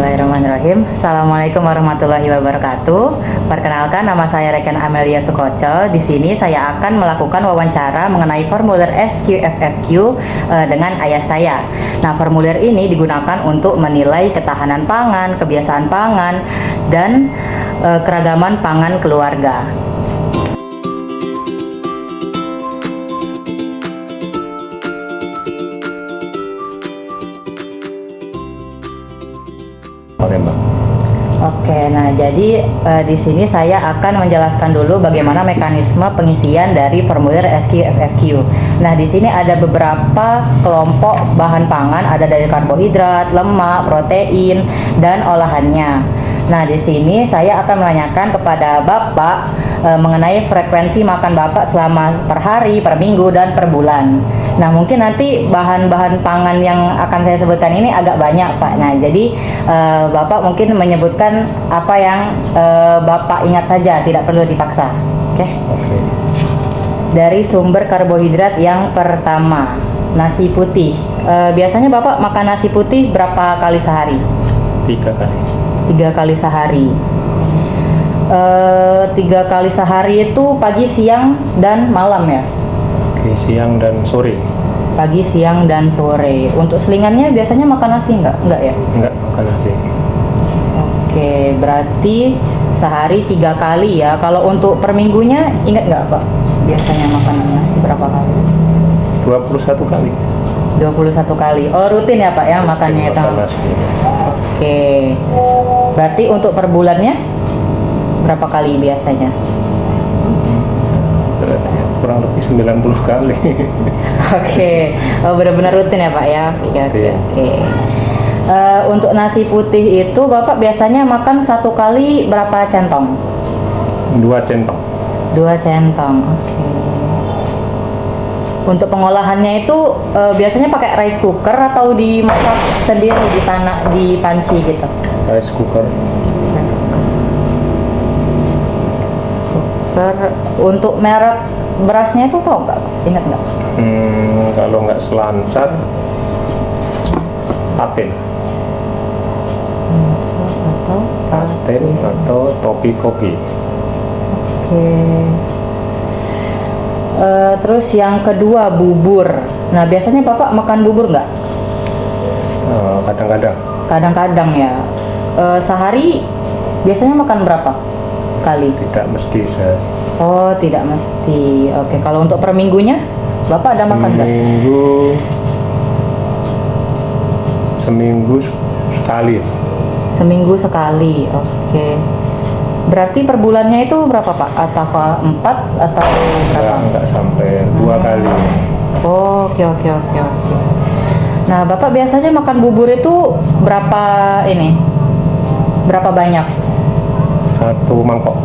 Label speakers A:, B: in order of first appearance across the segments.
A: Bismillahirrahmanirrahim. Assalamualaikum warahmatullahi wabarakatuh. Perkenalkan, nama saya Reken Amelia Sukoco. Di sini saya akan melakukan wawancara mengenai formulir SQFFQ dengan ayah saya. Nah, formulir ini digunakan untuk menilai ketahanan pangan, kebiasaan pangan, dan keragaman pangan keluarga. Oke, nah jadi di sini saya akan menjelaskan dulu bagaimana mekanisme pengisian dari formulir SQFFQ. Nah, di sini ada beberapa kelompok bahan pangan, ada dari karbohidrat, lemak, protein, dan olahannya. Nah, di sini saya akan menanyakan kepada Bapak mengenai frekuensi makan Bapak selama per hari, per minggu, dan per bulan. Nah, mungkin nanti bahan-bahan pangan yang akan saya sebutkan ini agak banyak, Pak. Nah, jadi Bapak mungkin menyebutkan apa yang Bapak ingat saja, tidak perlu dipaksa. Oke?
B: Oke.
A: Dari sumber karbohidrat yang pertama, nasi putih. Biasanya Bapak makan nasi putih berapa kali sehari?
B: 3 kali.
A: 3 kali sehari. 3 kali sehari itu pagi, siang, dan malam ya?
B: Oke, siang dan sore.
A: Pagi, siang, dan sore. Untuk selingannya biasanya makan nasi nggak? Nggak ya?
B: Enggak makan nasi.
A: Oke, berarti sehari 3 kali ya. Kalau untuk per minggunya ingat nggak Pak? Biasanya makan nasi berapa kali?
B: 21 kali.
A: 21 kali. Oh, rutin ya Pak ya makannya itu?
B: Makan nasi.
A: Oke. Berarti untuk per bulannya berapa kali biasanya?
B: Berarti kurang lebih 90 kali.
A: Oke. Oh, benar-benar rutin ya Pak ya? Oke. Untuk nasi putih itu Bapak biasanya makan 1 kali berapa centong?
B: 2 centong.
A: 2 centong. Oke. Untuk pengolahannya itu biasanya pakai rice cooker atau dimasak sendiri di panci gitu?
B: Rice cooker.
A: Rice cooker. Untuk merek berasnya itu tahu nggak? Ingat nggak?
B: Kalau nggak selancar, Paten. Paten atau Topi Kopi.
A: Oke. Terus yang kedua, bubur. Nah, biasanya Bapak makan bubur nggak?
B: Kadang-kadang.
A: Kadang-kadang ya. Sehari biasanya makan berapa kali?
B: Tidak mesti sehari.
A: Oh, tidak mesti. Oke, kalau untuk per minggunya Bapak ada makan nggak?
B: Seminggu sekali.
A: Seminggu sekali. Oke. Berarti per bulannya itu berapa Pak? Atau 4 atau berapa?
B: Enggak sampai 2 kali.
A: Oh, oke. Nah, Bapak biasanya makan bubur itu berapa ini? Berapa banyak?
B: 1 mangkok.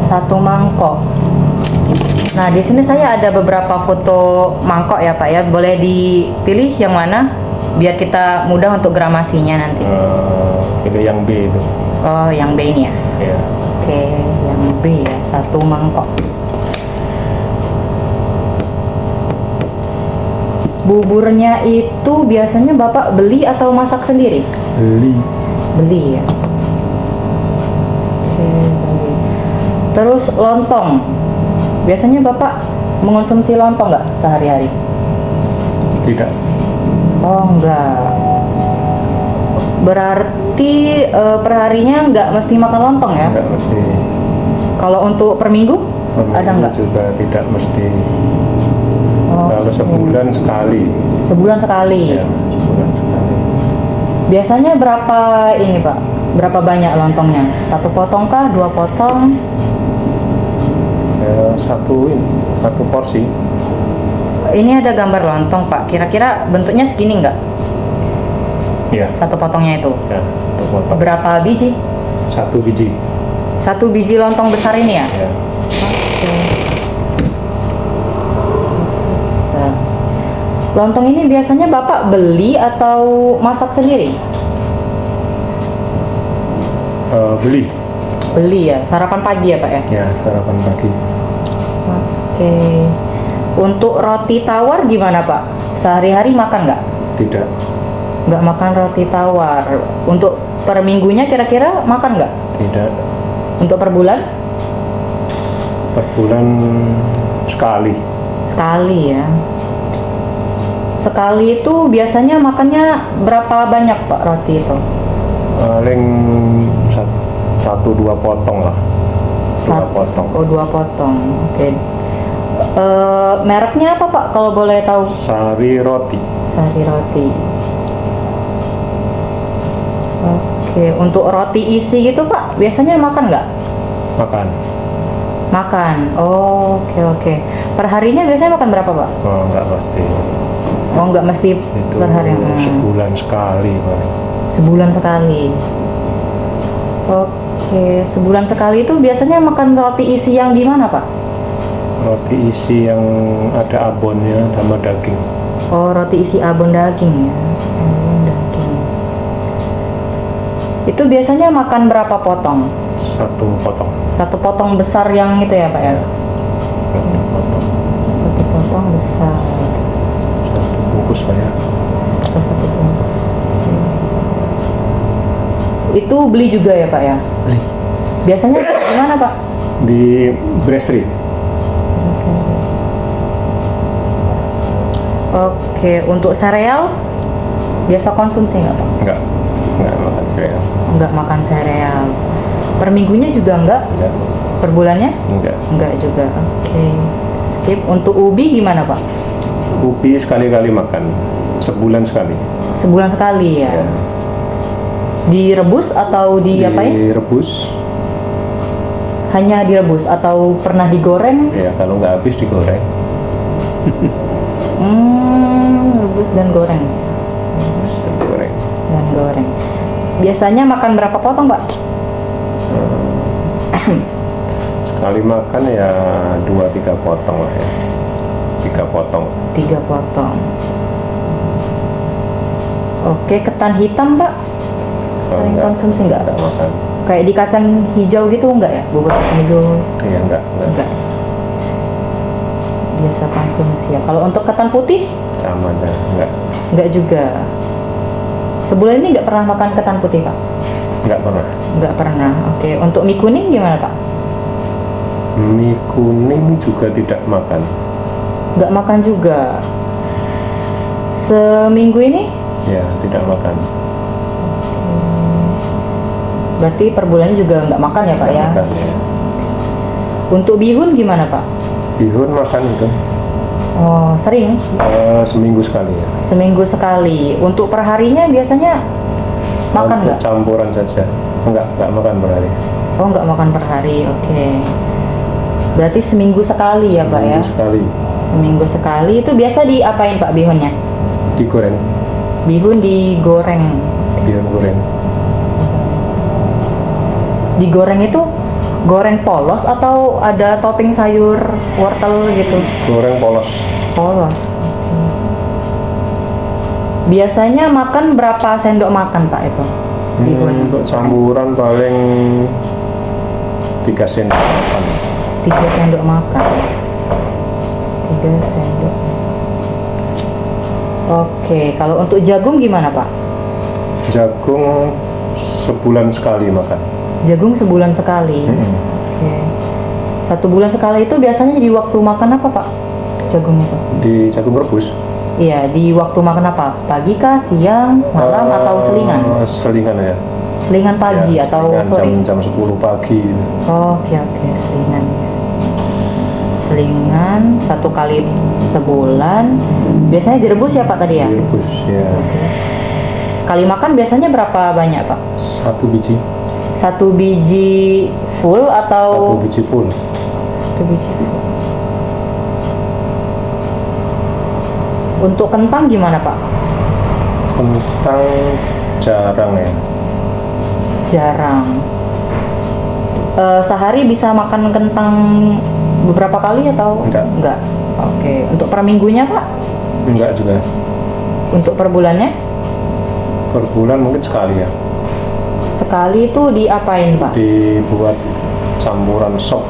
A: 1 mangkok. Nah, di sini saya ada beberapa foto mangkok ya Pak ya. Boleh dipilih yang mana biar kita mudah untuk gramasinya nanti.
B: Itu yang B itu.
A: Oh, yang B ini ya.
B: Ya.
A: Oke, yang B ya, 1 mangkok. Buburnya itu biasanya Bapak beli atau masak sendiri? Beli ya. Oke, beli. Terus lontong. Biasanya Bapak mengonsumsi lontong nggak sehari-hari?
B: Tidak.
A: Oh, enggak. Berarti perharinya nggak mesti makan lontong ya?
B: Tidak mesti.
A: Kalau untuk per minggu ada nggak?
B: Juga tidak mesti. Kalau
A: Okay.
B: sebulan sekali.
A: Sebulan sekali.
B: Ya, sebulan sekali.
A: Biasanya berapa ini Pak? Berapa banyak lontongnya? 1 potong kah? 2 potong?
B: Satu porsi.
A: Ini ada gambar lontong Pak. Kira-kira bentuknya segini nggak?
B: Ya.
A: 1 potongnya itu?
B: Ya, 1 potong.
A: Berapa biji?
B: 1 biji.
A: 1 biji lontong besar ini ya?
B: Ya.
A: Oke. Lontong ini biasanya Bapak beli atau masak sendiri?
B: Beli.
A: Beli ya? Sarapan pagi ya Pak ya?
B: Ya, sarapan pagi.
A: Oke. Untuk roti tawar gimana Pak? Sehari-hari makan nggak?
B: Tidak.
A: Nggak makan roti tawar. Untuk per minggunya kira-kira makan nggak?
B: Tidak.
A: Untuk per bulan?
B: Per bulan sekali.
A: Sekali ya. Sekali itu biasanya makannya berapa banyak Pak roti itu?
B: Paling 1-2 potong lah. 2 potong.
A: Oh, 2 potong. Oke. Mereknya apa Pak kalau boleh tahu?
B: Sari roti.
A: Sari roti. Oke, untuk roti isi gitu Pak, biasanya makan nggak?
B: Makan.
A: Makan. Oh, oke. Perharinya biasanya makan berapa Pak?
B: Oh, nggak pasti.
A: Oh, nggak mesti
B: Itu
A: per hari.
B: sebulan sekali paling.
A: Sebulan sekali. Oke, sebulan sekali itu biasanya makan roti isi yang gimana Pak?
B: Roti isi yang ada abonnya sama daging.
A: Oh, roti isi abon daging ya. Abon daging. Itu biasanya makan berapa potong?
B: 1 potong.
A: 1 potong besar yang itu ya Pak ya?
B: 1 potong.
A: 1 potong besar.
B: 1 bungkus lah ya.
A: Atau 1 bungkus. Itu beli juga ya Pak ya?
B: Beli.
A: Biasanya di mana Pak?
B: Di Brestri.
A: Oke, untuk sereal biasa konsumsi nggak Pak?
B: Enggak makan cereal.
A: Nggak makan sereal. Per minggunya juga nggak?
B: Enggak.
A: Per bulannya?
B: Enggak.
A: Nggak juga. Oke. Skip. Untuk ubi gimana Pak?
B: Ubi sekali-kali makan. Sebulan sekali.
A: Sebulan sekali ya?
B: Ya.
A: Direbus atau diapain?
B: Direbus.
A: Hanya direbus atau pernah digoreng?
B: Ya, kalau nggak habis digoreng.
A: Rebus dan goreng.
B: Habis digoreng.
A: Dan goreng. Biasanya makan berapa potong Pak?
B: Sekali makan ya 2-3 potong lah ya. 3 potong.
A: 3 potong. Oke, ketan hitam Pak? Sering
B: Enggak.
A: konsumsi nggak?
B: Enggak makan.
A: Kayak di kacang hijau gitu nggak ya? Bubur kacang hijau?
B: Iya, enggak.
A: Enggak. Biasa konsumsi ya. Kalau untuk ketan putih?
B: Sama aja, enggak.
A: Enggak juga. Sebulan ini nggak pernah makan ketan putih Pak?
B: Enggak pernah.
A: Nggak pernah. Oke. Untuk mie kuning gimana Pak?
B: Mie kuning juga tidak makan.
A: Nggak makan juga. Seminggu ini?
B: Ya, tidak makan.
A: Berarti per bulannya juga nggak makan ya Pak ya?
B: Makan ya.
A: Untuk bihun gimana Pak?
B: Bihun makan itu.
A: Oh, sering?
B: Seminggu sekali ya.
A: Seminggu sekali. Untuk perharinya biasanya makan
B: Untuk
A: nggak?
B: campuran saja. Enggak makan per hari.
A: Oh, nggak makan per hari. Oke. Berarti seminggu sekali ya Pak ya?
B: Seminggu sekali.
A: Seminggu sekali. Itu biasa diapain Pak bihunnya?
B: Digoreng.
A: Bihun digoreng.
B: Bihun goreng.
A: Digoreng itu goreng polos atau ada topping sayur wortel gitu?
B: Goreng polos.
A: Polos. Oke. Biasanya makan berapa sendok makan Pak itu? Bihun.
B: Untuk campuran paling 3 sendok makan.
A: 3 sendok makan. 3 sendok. Oke, kalau untuk jagung gimana Pak?
B: Jagung sebulan sekali makan.
A: Jagung sebulan sekali. Oke. 1 bulan sekali itu biasanya di waktu makan apa Pak? Jagung itu?
B: Di jagung rebus.
A: Iya, di waktu makan apa? Pagi kah, siang, malam atau selingan?
B: Selingan ya.
A: Selingan pagi
B: Ya,
A: atau
B: selingan
A: sore?
B: jam 10 pagi.
A: Oke, selingan. Selingan 1 kali sebulan. Biasanya direbus ya Pak tadi ya?
B: Direbus ya.
A: Sekali makan biasanya berapa banyak Pak?
B: 1 biji.
A: 1 biji full
B: 1
A: atau?
B: biji full.
A: 1 biji full. Untuk kentang gimana Pak?
B: Kentang jarang ya.
A: Jarang. Sehari bisa makan kentang beberapa kali atau?
B: Enggak.
A: Oke. Untuk per minggunya Pak?
B: Enggak juga.
A: Untuk per bulannya?
B: Per bulan mungkin sekali ya.
A: Sekali itu diapain Pak?
B: Dibuat campuran sop.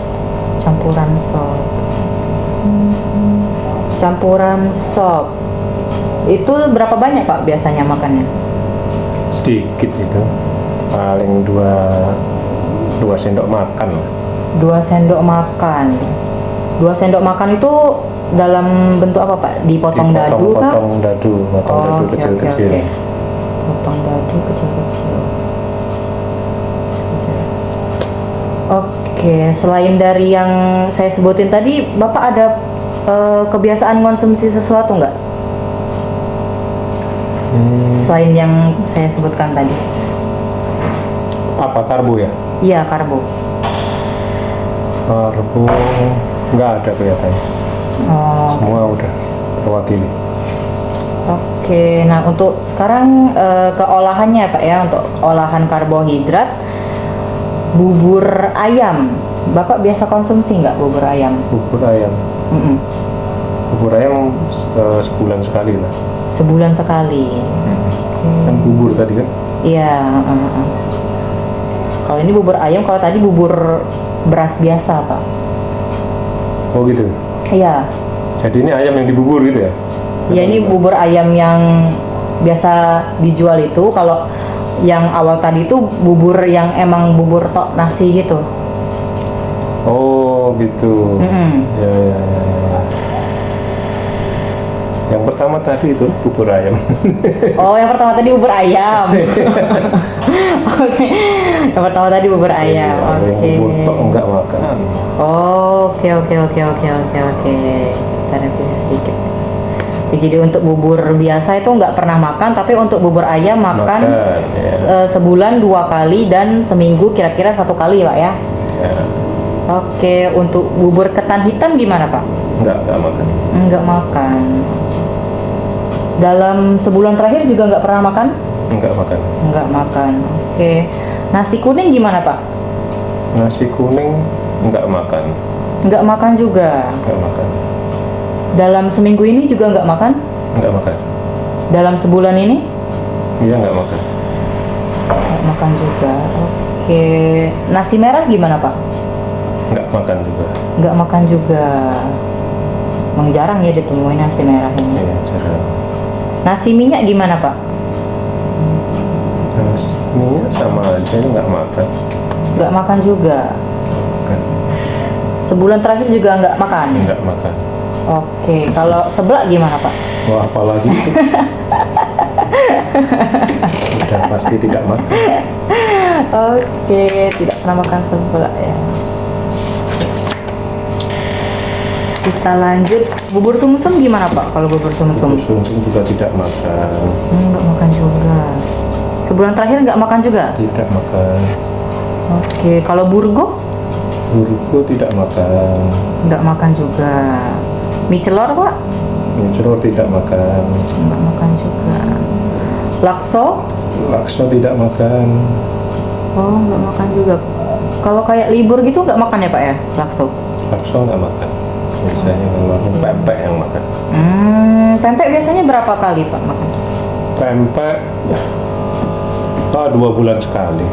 A: Campuran sop. Campuran sop. Itu berapa banyak Pak biasanya makannya?
B: sedikit itu, paling dua sendok makan lah.
A: 2 sendok makan. 2 sendok makan itu dalam bentuk apa Pak? Dipotong dadu kah?
B: Potong dadu
A: Oke,
B: kecil-kecil.
A: oke. Potong dadu kecil-kecil. Oke, selain dari yang saya sebutin tadi, Bapak ada kebiasaan konsumsi sesuatu nggak? Selain yang saya sebutkan tadi.
B: Apa, karbo ya?
A: Iya, karbo.
B: Karbo nggak ada kelihatannya.
A: Oh,
B: Semua udah terwakili.
A: oke. Nah, untuk sekarang ke olahannya Pak ya, untuk olahan karbohidrat, bubur ayam. Bapak biasa konsumsi nggak bubur ayam?
B: Bubur ayam.
A: Mm-mm.
B: Bubur ayam sebulan sekali lah.
A: Sebulan sekali.
B: Kan bubur tadi kan?
A: Iya. Kalau ini bubur ayam, kalau tadi bubur beras biasa Pak.
B: Oh gitu.
A: Iya.
B: Jadi ini ayam yang dibubur gitu ya?
A: Ya ini bubur ayam yang biasa dijual itu. Kalau yang awal tadi itu bubur yang emang bubur tok nasi gitu.
B: Oh gitu.
A: Mm-mm.
B: Ya. Yang pertama tadi itu bubur ayam.
A: Oh, yang pertama tadi bubur ayam. Oke. Yang pertama tadi bubur ayam.
B: Yang
A: Oke.
B: bubur tok enggak makan.
A: Oke. Kita revisi sedikit. Ya, jadi untuk bubur biasa itu nggak pernah makan, tapi untuk bubur ayam makan
B: ya.
A: sebulan 2 kali dan seminggu kira-kira 1 kali Pak ya.
B: Ya.
A: Oke, untuk bubur ketan hitam gimana Pak?
B: Enggak makan.
A: Nggak makan. Dalam sebulan terakhir juga nggak pernah makan?
B: Enggak makan.
A: Nggak makan. Oke. Nasi kuning gimana Pak?
B: Nasi kuning enggak makan.
A: Nggak makan juga.
B: Enggak makan.
A: Dalam seminggu ini juga nggak makan?
B: Enggak makan.
A: Dalam sebulan ini?
B: Iya enggak makan.
A: Nggak makan juga. Oke. Nasi merah gimana Pak?
B: Enggak makan juga.
A: Nggak makan juga. Emang jarang ya ditemuin nasi merah ini.
B: Iya, jarang.
A: Nasi minyak gimana Pak?
B: Nasi minyak sama aja ini enggak makan.
A: Nggak makan juga.
B: Makan.
A: Sebulan terakhir juga nggak makan?
B: Enggak makan.
A: Oke. Kalau seblak gimana Pak?
B: Wah, apalagi itu. Sudah pasti tidak makan.
A: Oke, tidak pernah makan seblak ya. Kita lanjut, bubur sumsum gimana Pak? Kalau bubur sumsum?
B: Sumsum juga tidak makan.
A: Nggak makan juga. Sebulan terakhir nggak makan juga?
B: Tidak makan.
A: Oke, kalau burgo?
B: Burgo tidak makan.
A: Nggak makan juga. Mie celor Pak?
B: Mie celor tidak makan.
A: Nggak makan juga. Lakso?
B: Lakso tidak makan.
A: Oh, nggak makan juga. Kalau kayak libur gitu nggak makan ya Pak ya, lakso?
B: Lakso nggak makan. Biasanya kalau pempek yang makan.
A: Pempek biasanya berapa kali Pak makan?
B: Pempek 2 bulan sekali.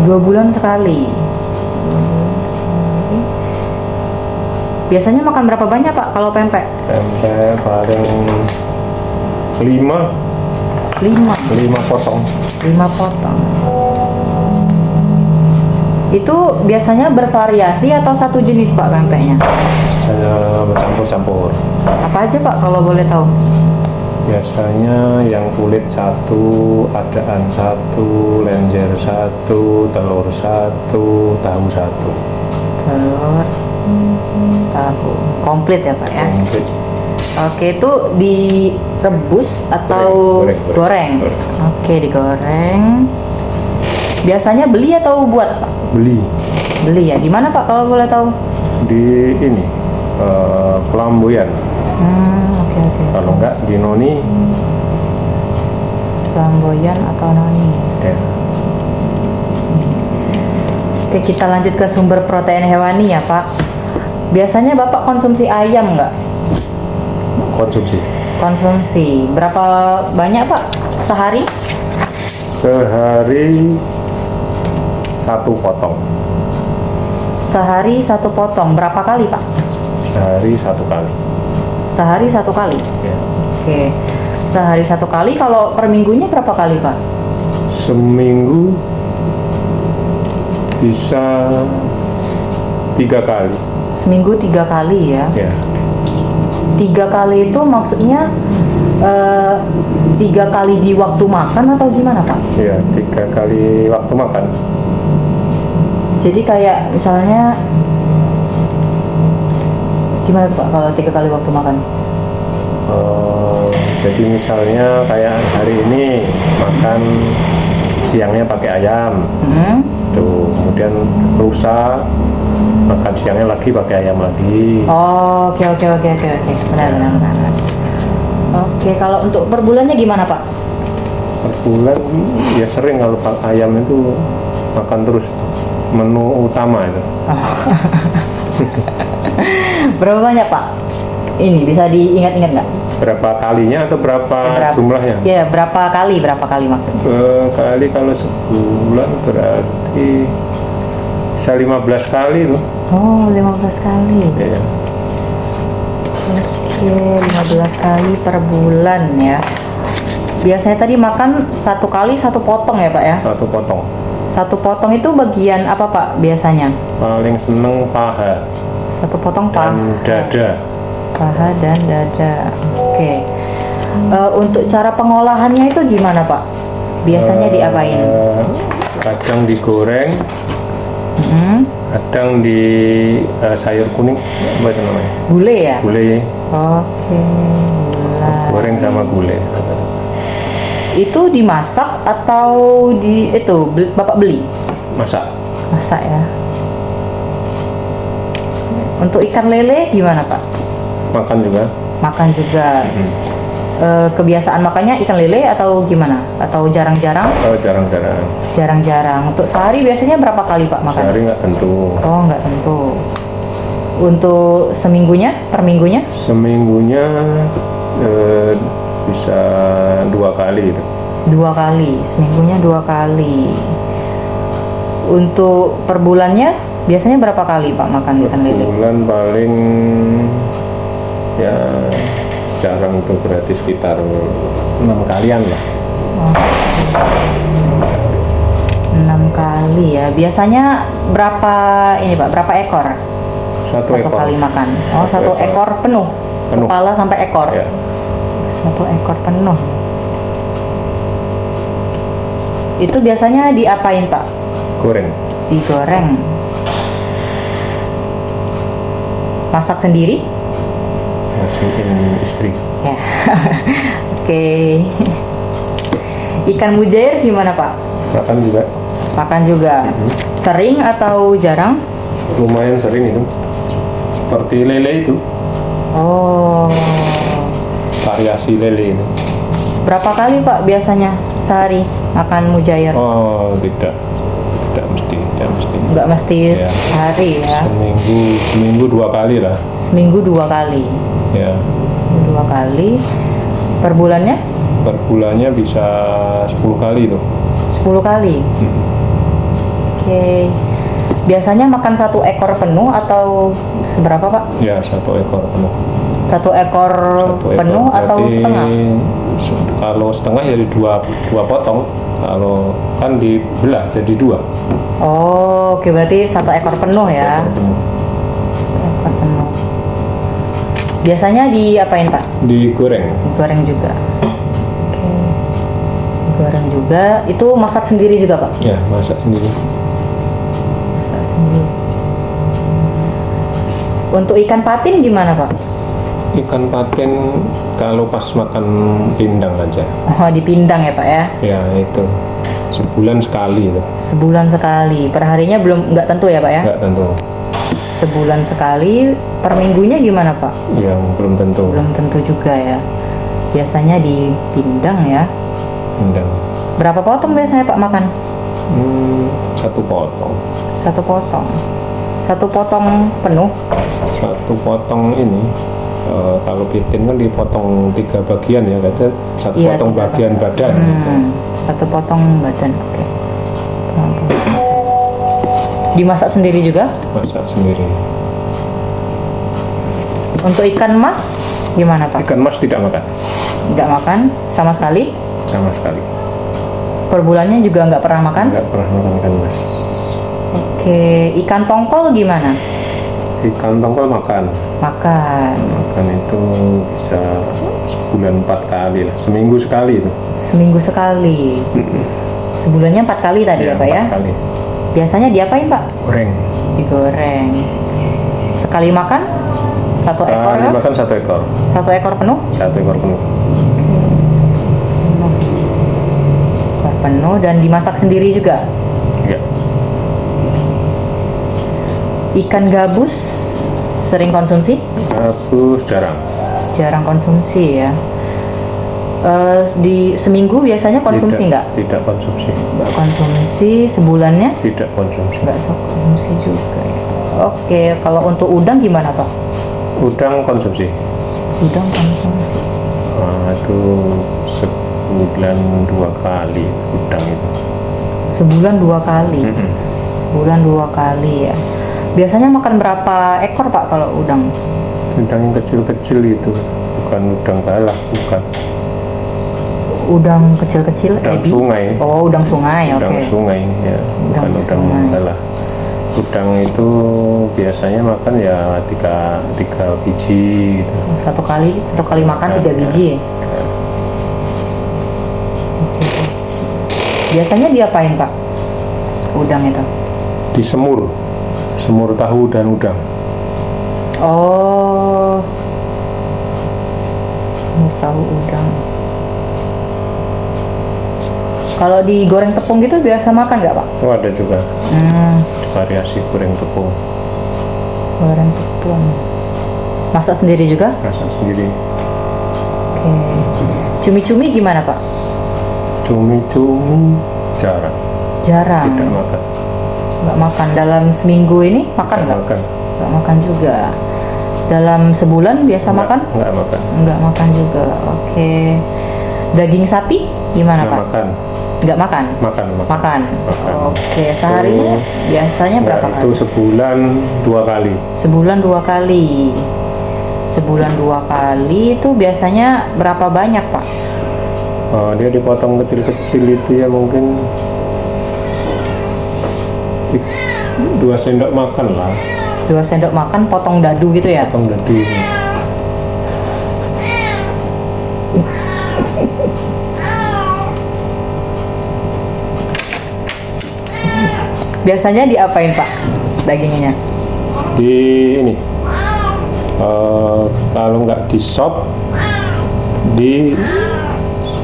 A: 2 bulan sekali. Biasanya makan berapa banyak Pak kalau pempek?
B: Pempek paling 5
A: 5
B: potong.
A: 5 potong. Itu biasanya bervariasi atau satu jenis Pak pempeknya?
B: Biasanya bercampur-campur.
A: Apa aja Pak kalau boleh tahu?
B: Biasanya yang kulit 1, adaan 1, lenjer 1, telur 1, tahu 1.
A: Telur, tahu, komplit ya Pak ya?
B: Komplit.
A: Oke, itu direbus atau goreng?
B: Goreng.
A: Oke, digoreng. Biasanya beli atau buat Pak?
B: Beli
A: Beli ya. Di mana Pak kalau boleh tahu?
B: di ini Pelambuyan.
A: Oke.
B: Kalau enggak di Noni.
A: Flamboyan atau noni.
B: Ya.
A: Oke, kita lanjut ke sumber protein hewani ya Pak. Biasanya Bapak konsumsi ayam nggak?
B: Konsumsi
A: Konsumsi. Berapa banyak Pak sehari?
B: sehari 1 potong.
A: Sehari 1 potong. Berapa kali Pak?
B: Sehari 1 kali.
A: Sehari 1 kali.
B: Ya.
A: Oke. Sehari 1 kali. Kalau per minggunya berapa kali Pak?
B: seminggu bisa 3 kali.
A: Seminggu 3 kali ya.
B: Ya,
A: 3 kali itu maksudnya 3 kali di waktu makan atau gimana Pak?
B: ya 3 kali waktu makan.
A: Jadi kayak misalnya gimana tuh Pak kalau 3 kali waktu makan?
B: Jadi misalnya kayak hari ini makan siangnya pakai ayam, tuh kemudian lusa makan siangnya lagi pakai ayam lagi.
A: Oh, oke. Benar. Oke, kalau untuk per bulannya gimana Pak?
B: Per bulan ya sering kalau ayam itu makan terus, menu utama itu.
A: Berapa banyak Pak? Ini bisa diingat-ingat nggak?
B: Berapa kalinya atau berapa jumlahnya?
A: Ya, berapa kali maksudnya?
B: Kali kalau sebulan berarti bisa 15 kali tuh.
A: Oh, 15 kali.
B: Iya.
A: Oke, 15 kali per bulan ya. Biasanya tadi makan 1 kali 1 potong ya Pak ya?
B: 1 potong.
A: 1 potong itu bagian apa Pak biasanya?
B: Paling seneng paha
A: 1 potong
B: dan dada.
A: paha dan dada. Oke. Untuk cara pengolahannya itu gimana Pak? Biasanya diapain?
B: Kadang digoreng, kadang di sayur kuning, apa itu namanya?
A: Gulai ya?
B: Gulai,
A: Oke, gulai.
B: goreng sama gulai.
A: Itu dimasak atau Bapak beli?
B: Masak.
A: Masak ya. Untuk ikan lele gimana Pak?
B: Makan juga.
A: Makan juga. Kebiasaan makannya ikan lele atau gimana? Atau jarang-jarang?
B: Oh, jarang-jarang.
A: Jarang-jarang. Untuk sehari biasanya berapa kali Pak makan?
B: Sehari nggak tentu.
A: Oh, nggak tentu. Untuk seminggunya, per minggunya?
B: Seminggunya bisa 2 kali itu.
A: 2 kali, seminggunya 2 kali. Untuk per bulannya biasanya berapa kali Pak makan ikan lele?
B: Bulan paling ya jarang tuh, berarti sekitar 6 kalian lah.
A: 6 kali ya. Biasanya berapa ini Pak? Berapa ekor?
B: 1
A: Satu
B: ekor.
A: kali makan. Oh, 1
B: Satu
A: ekor penuh.
B: Penuh.
A: Kepala sampai ekor.
B: Ya.
A: 1 ekor penuh. Itu biasanya diapain Pak?
B: Goreng.
A: Digoreng. Masak sendiri?
B: Masukin istri.
A: Ya. Oke. Ikan mujair gimana Pak?
B: Makan juga.
A: Makan juga. Sering atau jarang?
B: Lumayan sering itu. Seperti lele itu.
A: Oh.
B: Variasi lele ini.
A: Berapa kali Pak biasanya sehari makan mujair?
B: Oh, tidak mesti.
A: Nggak mesti
B: Ya.
A: sehari ya.
B: Seminggu 2 kali lah.
A: Seminggu 2 kali.
B: Ya.
A: 2 kali. Per bulannya?
B: Per bulannya bisa 10 kali itu.
A: 10 kali. Oke. Biasanya makan 1 ekor penuh atau seberapa Pak?
B: Ya, 1 ekor penuh.
A: 1 ekor
B: 1 ekor
A: penuh atau
B: berarti
A: setengah?
B: Kalau setengah jadi dua potong. Kalau kan dibelah jadi 2.
A: Oh, oke, berarti 1 ekor penuh ya.
B: Ekor penuh.
A: Ekor penuh. Biasanya diapain Pak?
B: Digoreng.
A: Digoreng juga. Oke. Digoreng juga. Itu masak sendiri juga Pak?
B: Ya, masak sendiri.
A: Masak sendiri. Untuk ikan patin gimana Pak?
B: Ikan patin kalau pas makan pindang aja.
A: Oh, dipindang ya Pak ya?
B: Ya, itu sebulan sekali itu.
A: Sebulan sekali. Perharinya nggak tentu ya Pak ya?
B: Nggak tentu.
A: Sebulan sekali. Per minggunya gimana Pak?
B: Yang belum tentu.
A: Belum tentu juga ya. Biasanya dipindang ya.
B: Pindang.
A: Berapa potong biasanya Pak makan?
B: 1 potong.
A: 1 potong. 1 potong penuh.
B: 1 potong ini kalau pitin kan dipotong 3 bagian ya, kata 1
A: Iya,
B: potong
A: 3
B: bagian badan.
A: 1 potong badan. Oke. Dimasak sendiri juga?
B: Masak sendiri.
A: Untuk ikan mas gimana Pak?
B: Ikan mas tidak makan
A: Nggak makan sama sekali?
B: sama sekali.
A: Per bulannya juga nggak pernah makan?
B: Nggak pernah makan ikan mas.
A: Oke, ikan tongkol gimana?
B: Ikan tongkol makan.
A: Makan.
B: Makan itu bisa sebulan 4 kali lah, seminggu sekali itu.
A: Seminggu sekali. Sebulannya 4 kali tadi ya Pak ya?
B: 4 kali.
A: Biasanya diapain Pak?
B: Goreng.
A: Digoreng. Sekali makan? Satu ekor
B: Sekali
A: ya?
B: makan 1 ekor.
A: 1 ekor penuh?
B: 1 ekor penuh.
A: Ekor penuh dan dimasak sendiri juga?
B: Enggak.
A: Ikan gabus sering konsumsi?
B: Gabus jarang.
A: Jarang konsumsi ya. Di seminggu biasanya konsumsi nggak?
B: Tidak konsumsi.
A: Nggak konsumsi. Sebulannya?
B: Tidak konsumsi.
A: Nggak konsumsi juga ya. Oke, kalau untuk udang gimana Pak?
B: Udang konsumsi.
A: Udang konsumsi.
B: Itu sebulan 2 kali udang itu.
A: Sebulan 2 kali. Sebulan 2 kali ya. Biasanya makan berapa ekor Pak kalau udang?
B: Udang yang kecil-kecil itu, bukan udang galah, bukan.
A: Udang kecil-kecil,
B: Udang
A: ebi?
B: sungai.
A: Oh, udang sungai, oke.
B: Udang sungai ya,
A: Udang
B: bukan udang
A: sungai.
B: galah. Udang itu biasanya makan ya 3 biji gitu.
A: Satu kali makan 3 biji.
B: Ya.
A: Oke. Biasanya diapain Pak? Udang itu?
B: Disemur, semur tahu dan udang.
A: Oh, semur tahu udang. Kalau digoreng tepung gitu biasa makan nggak Pak?
B: Oh ada juga variasi goreng tepung.
A: Goreng tepung. Masak sendiri juga?
B: Masak sendiri.
A: Oke. Cumi-cumi gimana Pak?
B: Cumi-cumi jarang.
A: Jarang.
B: Tidak makan.
A: Nggak makan. Dalam seminggu ini makan nggak?
B: Makan.
A: Nggak makan juga. Dalam sebulan biasa makan?
B: Nggak makan.
A: Nggak makan juga. Oke. Daging sapi gimana
B: Nggak
A: Pak?
B: makan.
A: Nggak makan?
B: Makan.
A: Makan.
B: Makan.
A: Oke. Seharinya biasanya berapa
B: Nggak,
A: kali?
B: itu sebulan 2 kali.
A: Sebulan 2 kali. Sebulan 2 kali itu biasanya berapa banyak Pak?
B: Dia dipotong kecil-kecil itu ya mungkin 2 sendok makan lah.
A: 2 sendok makan potong dadu gitu ya?
B: Potong dadu.
A: Biasanya diapain Pak dagingnya?
B: Di ini kalau nggak di sop, di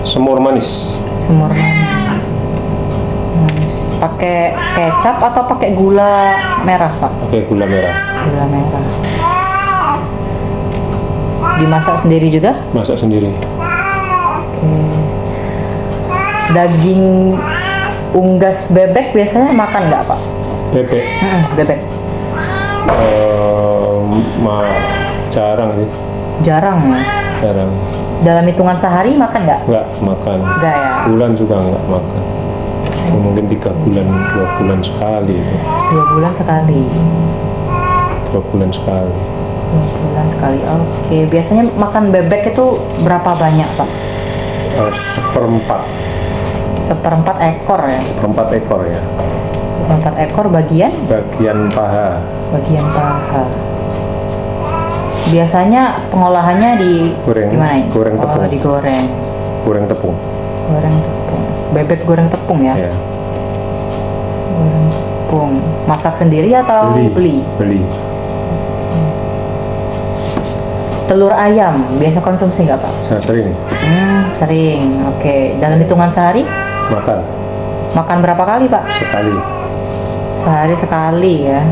B: semur manis.
A: Semur manis. Pakai kecap atau pakai gula merah Pak?
B: Pakai gula merah.
A: Gula merah. Dimasak sendiri juga?
B: Masak sendiri.
A: Oke. Daging unggas bebek biasanya makan nggak Pak?
B: Bebek
A: Bebek.
B: jarang sih.
A: Jarang ya?
B: Jarang.
A: Dalam hitungan sehari makan nggak?
B: Nggak makan.
A: Nggak ya?
B: Bulan juga nggak makan. Itu mungkin 3 bulan, 2 bulan sekali itu.
A: 2 bulan sekali.
B: 2 bulan sekali.
A: 2 bulan sekali. Oke. Biasanya makan bebek itu berapa banyak Pak?
B: Seperempat.
A: Seperempat ekor ya?
B: Seperempat ekor ya.
A: Seperempat ekor bagian?
B: Bagian paha.
A: Bagian paha. Biasanya pengolahannya gimana ya?
B: Goreng tepung.
A: Oh, digoreng.
B: Goreng tepung.
A: Goreng tepung. Bebek goreng tepung ya?
B: Ya.
A: Goreng tepung. Masak sendiri atau beli?
B: Beli.
A: Telur ayam biasa konsumsi nggak Pak?
B: Saya sering
A: Sering. Oke. Dalam hitungan sehari?
B: makan.
A: Makan berapa kali Pak?
B: Sekali.
A: Sehari sekali ya.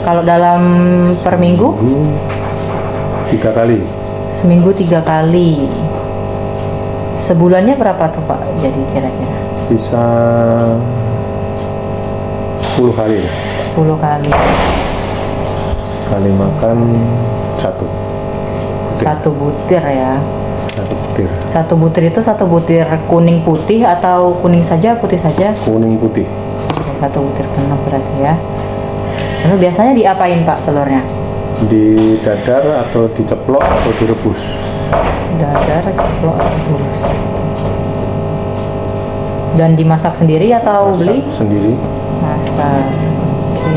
A: Kalau dalam per minggu?
B: 3 kali.
A: Seminggu 3 kali. Sebulannya berapa tuh Pak? Jadi kira-kira?
B: Bisa 10 kali.
A: 10 kali.
B: Sekali makan 1 butir.
A: 1 butir ya.
B: 1 butir.
A: 1 butir itu 1 butir kuning putih atau kuning saja, putih saja?
B: Kuning putih.
A: 1 butir penuh berarti ya. Lalu biasanya diapain Pak telurnya?
B: Di dadar atau diceplok atau direbus.
A: Dadar, ceplok, rebus. Dan dimasak sendiri atau
B: Masak
A: beli?
B: sendiri.
A: Masak. Oke.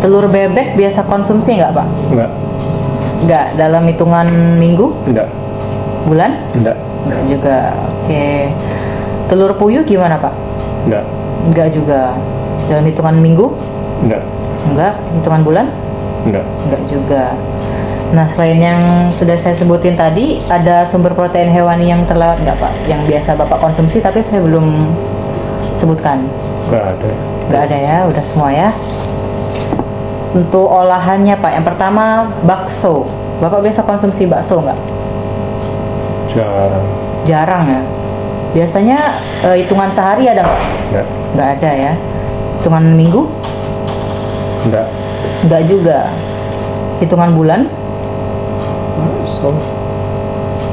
A: Telur bebek biasa konsumsi nggak Pak?
B: Enggak.
A: Nggak, dalam hitungan minggu?
B: Enggak.
A: Bulan?
B: Enggak.
A: Nggak juga. Oke. Telur puyuh gimana Pak?
B: Enggak.
A: Nggak juga. Dalam hitungan minggu?
B: Enggak.
A: Enggak. Hitungan bulan?
B: Enggak.
A: Enggak juga. Nah, selain yang sudah saya sebutin tadi, ada sumber protein hewani yang terlewat nggak Pak? Yang biasa Bapak konsumsi tapi saya belum sebutkan.
B: Enggak ada.
A: Nggak ada ya, udah semua ya. Untuk olahannya Pak, yang pertama bakso. Bapak biasa konsumsi bakso nggak?
B: Jarang.
A: Jarang ya. Biasanya hitungan sehari ada nggak?
B: Enggak.
A: Nggak ada ya. Hitungan minggu?
B: Enggak.
A: Nggak juga. Hitungan bulan?
B: So,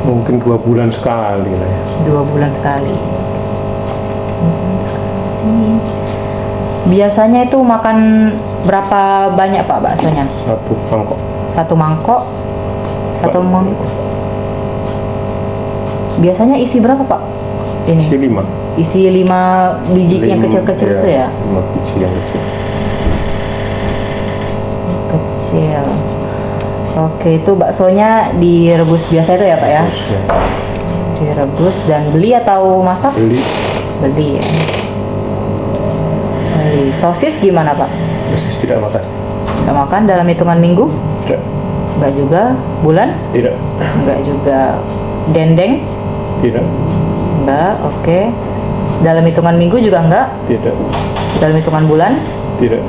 B: mungkin 2 bulan sekali lah ya.
A: 2 bulan sekali. 2 bulan sekali. Biasanya itu makan berapa banyak Pak baksonya?
B: 1 mangkok.
A: Satu mangkok? Satu mangkok. Biasanya isi berapa Pak? Ini?
B: Isi 5.
A: Isi 5 biji yang kecil-kecil itu ya?
B: 5 biji yang kecil.
A: Kecil. Oke, itu baksonya direbus biasa itu ya Pak ya?
B: Terus ya,
A: Direbus dan beli atau masak?
B: beli.
A: Beli ya. Beli. Sosis gimana Pak?
B: Sosis tidak makan.
A: Nggak makan dalam hitungan minggu?
B: Tidak.
A: Nggak juga. Bulan?
B: Tidak.
A: Nggak juga. Dendeng?
B: Tidak.
A: Nggak. Oke. Dalam hitungan minggu juga nggak?
B: Tidak.
A: Dalam hitungan bulan?
B: Tidak.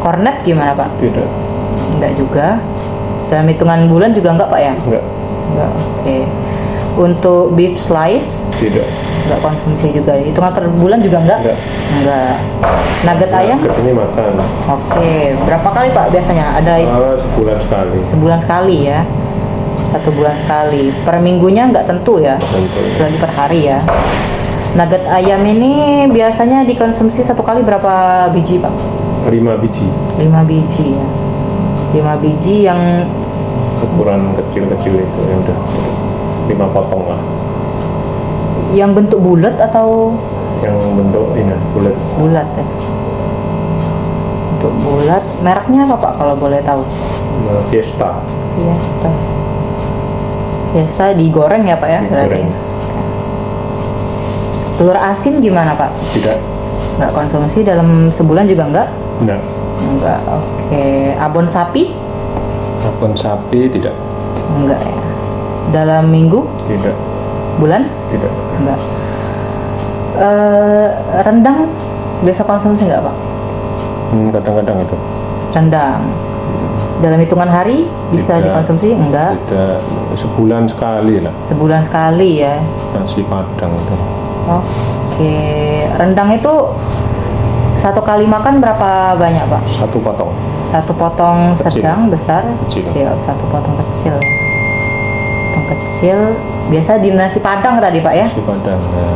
A: Kornet gimana Pak?
B: Tidak.
A: Nggak juga. Dalam hitungan bulan juga nggak Pak ya?
B: Enggak.
A: Nggak. Oke. Untuk beef slice?
B: Tidak.
A: Nggak konsumsi juga. Hitungan per bulan juga nggak?
B: Enggak.
A: Nggak. Nugget ayam?
B: Nugget ini makan.
A: Oke. Berapa kali Pak biasanya? Ada
B: Sebulan sekali.
A: sebulan sekali ya? 1 bulan sekali. Per minggunya nggak tentu ya?
B: Tentu.
A: Lagi per hari ya? Nugget ayam ini biasanya dikonsumsi 1 kali berapa biji Pak?
B: 5 biji.
A: 5 biji ya. 5 biji yang
B: Ukuran kecil-kecil itu yang udah 5 potong lah.
A: yang bentuk bulat atau
B: Yang bentuk ini bulat.
A: bulat ya? Bentuk bulat. Mereknya apa Pak kalau boleh tahu?
B: Fiesta.
A: Fiesta. Fiesta digoreng ya Pak ya berarti?
B: Digoreng.
A: Telur asin gimana Pak?
B: Tidak.
A: Nggak konsumsi dalam sebulan juga nggak?
B: Enggak.
A: Enggak. Oke. Abon sapi?
B: Abon sapi tidak.
A: Enggak ya. Dalam minggu?
B: Tidak.
A: Bulan?
B: Tidak.
A: Enggak. Rendang biasa konsumsi nggak Pak?
B: Kadang-kadang itu.
A: Rendang. Dalam hitungan hari bisa
B: Tidak.
A: dikonsumsi? Enggak.
B: Tidak. Sebulan sekali lah.
A: Sebulan sekali ya.
B: Nasi padang itu.
A: Oke. Rendang itu 1 kali makan berapa banyak Pak?
B: 1 potong.
A: 1 potong
B: Kecil.
A: sedang, besar,
B: Kecil.
A: 1 potong kecil. Potong kecil. Biasa di nasi padang tadi Pak ya?
B: Nasi padang. Ya.